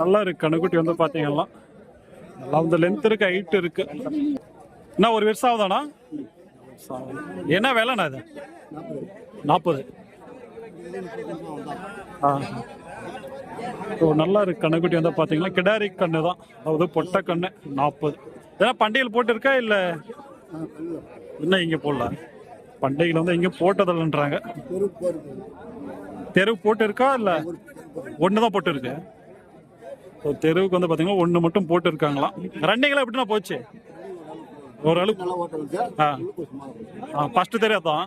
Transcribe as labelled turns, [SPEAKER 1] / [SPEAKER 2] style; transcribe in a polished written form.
[SPEAKER 1] நல்லா இருக்கு கண்ணுக்குட்டி வந்து பாத்தீங்கன்னா நல்லா வந்து லென்த் இருக்கு, ஹைட் இருக்கு. என்ன ஒரு வருஷம் ஆகுதாண்ணா? என்ன விலைண்ணா இது? 40. நல்லா இருக்கு கண்ணுக்குட்டி வந்து பாத்தீங்கன்னா கிடாரி கண்ணு தான், அதாவது பொட்டை கண்ணு. 40. ஏன்னா பண்டிகையில் போட்டு இருக்கா இல்ல இன்னும் இங்க போடல? பண்டிகையில் வந்து இங்க போட்டதில்லைன்றாங்க. தெருவு போட்டு இருக்கா இல்ல ஒண்ணுதான் போட்டு இருக்கு? தெருவுக்கு வந்து பாத்தீங்கன்னா ஒண்ணு மட்டும் போட்டு இருக்காங்களாம். ரன்னிங்லாம் எப்படின்னா போச்சு? ஓரளவுக்கு. ஃபர்ஸ்ட் தெரியாதான்.